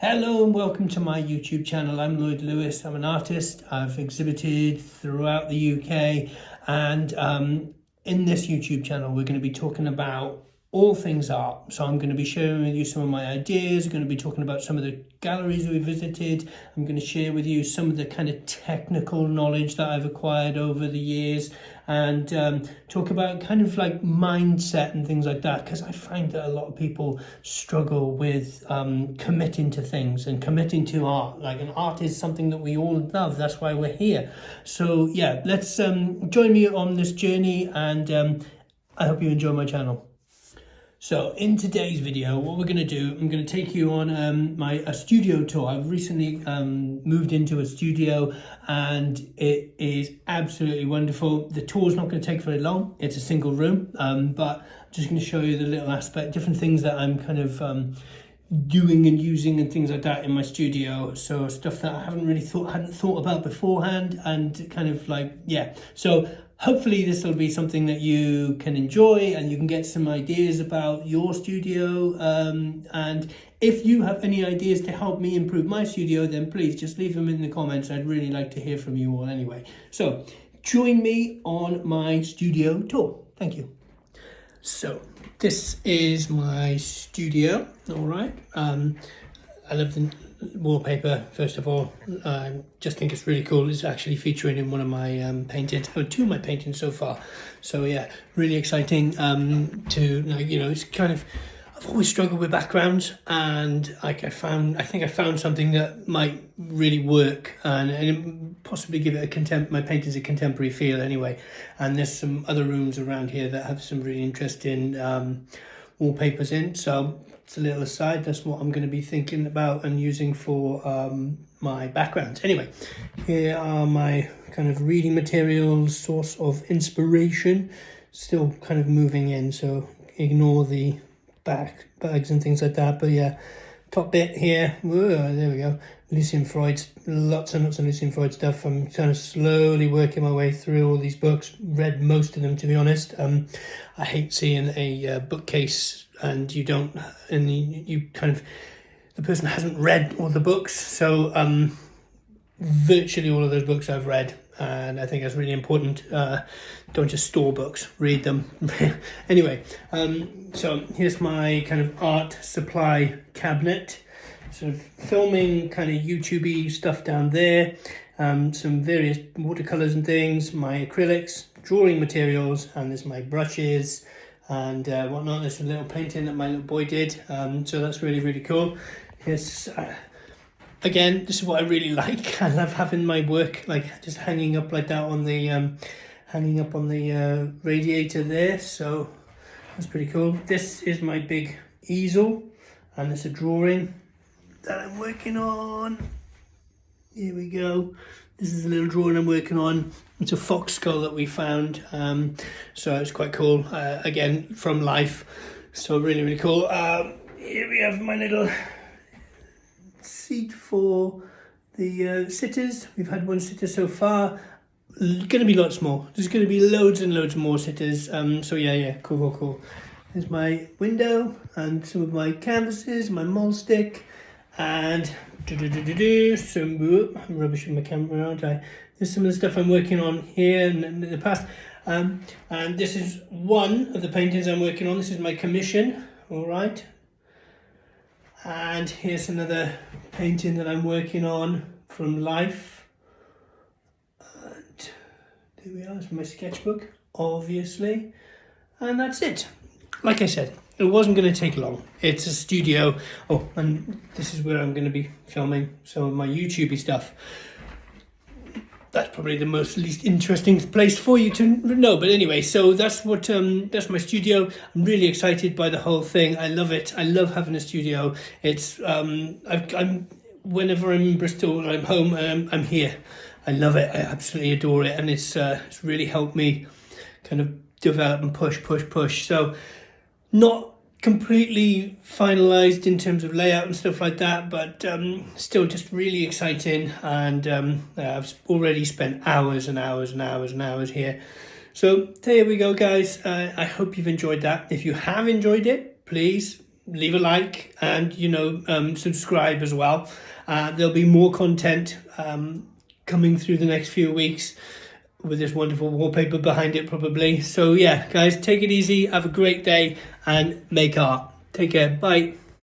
Hello and welcome to my YouTube channel. I'm Lloyd Lewis. I'm an artist. I've exhibited throughout the UK, and in this YouTube channel we're going to be talking about all things art. So I'm going to be sharing with you some of my ideas. I'm going to be talking about some of the galleries we visited. I'm going to share with you some of the kind of technical knowledge that I've acquired over the years, and talk about kind of like mindset and things like that, because I find that a lot of people struggle with committing to things and committing to art. Like, an art is something that we all love. That's why we're here. So yeah, let's join me on this journey, and I hope you enjoy my channel. So in today's video, what we're going to do, I'm going to take you on a studio tour. I've recently moved into a studio, and it is absolutely wonderful. The tour's not going to take very long. It's a single room, but I'm just going to show you the little different things that I'm kind of doing and using and things like that in my studio. So stuff that I hadn't thought about beforehand, and kind of like, yeah. So hopefully this will be something that you can enjoy, and you can get some ideas about your studio. And if you have any ideas to help me improve my studio, then please just leave them in the comments. I'd really like to hear from you all anyway. So join me on my studio tour. Thank you. So this is my studio. All right. I love the wallpaper, first of all. I just think it's really cool. It's actually featuring in one of my paintings, or two of my paintings so far. So yeah, really exciting to, you know, it's kind of, I've always struggled with backgrounds, and like I think I found something that might really work, and possibly give it my paintings a contemporary feel anyway. And there's some other rooms around here that have some really interesting wallpapers in. So it's a little aside. That's what I'm going to be thinking about and using for my backgrounds. Anyway, here are my kind of reading materials, source of inspiration. Still kind of moving in, so ignore the bags and things like that. But yeah, top bit here. Whoa, there we go. Lucian Freud's, lots and lots of Lucian Freud stuff. I'm kind of slowly working my way through all these books. Read most of them, to be honest. I hate seeing a bookcase and you kind of, the person hasn't read all the books. So virtually all of those books I've read, and I think that's really important. Don't just store books, read them. Anyway, so here's my kind of art supply cabinet. Sort of filming kind of YouTube-y stuff down there. Some various watercolors and things, my acrylics, drawing materials, and there's my brushes and whatnot. There's a little painting that my little boy did, so that's really, really cool. Here's again, this is what I really like. I love having my work like just hanging up like that on the radiator there. So that's pretty cool. This is my big easel, and it's a drawing that I'm working on. Here we go. This is a little drawing I'm working on. It's a fox skull that we found. So it's quite cool. Again, from life. So really, really cool. Here we have my little seat for the sitters. We've had one sitter so far. Going to be lots more. There's going to be loads and loads more sitters. So yeah, cool. There's my window and some of my canvases, my mole stick, and some rubbish in my camera, aren't I? There's some of the stuff I'm working on here and in the past. And this is one of the paintings I'm working on. This is my commission, all right? And here's another painting that I'm working on from life. And there we are, it's my sketchbook, obviously. And that's it. Like I said, it wasn't going to take long. It's a studio. Oh, and this is where I'm going to be filming some of my YouTube-y stuff. That's probably the least interesting place for you to know. But anyway, so that's that's my studio. I'm really excited by the whole thing. I love it. I love having a studio. It's whenever I'm in Bristol, I'm home, I'm here. I love it. I absolutely adore it, and it's really helped me kind of develop and push. So not completely finalized in terms of layout and stuff like that, but still just really exciting. And I've already spent hours and hours here. So there we go, guys. I hope you've enjoyed that. If you have enjoyed it, please leave a like and, subscribe as well. There'll be more content coming through the next few weeks with this wonderful wallpaper behind it probably. So yeah, guys, take it easy, have a great day and make art. Take care, bye.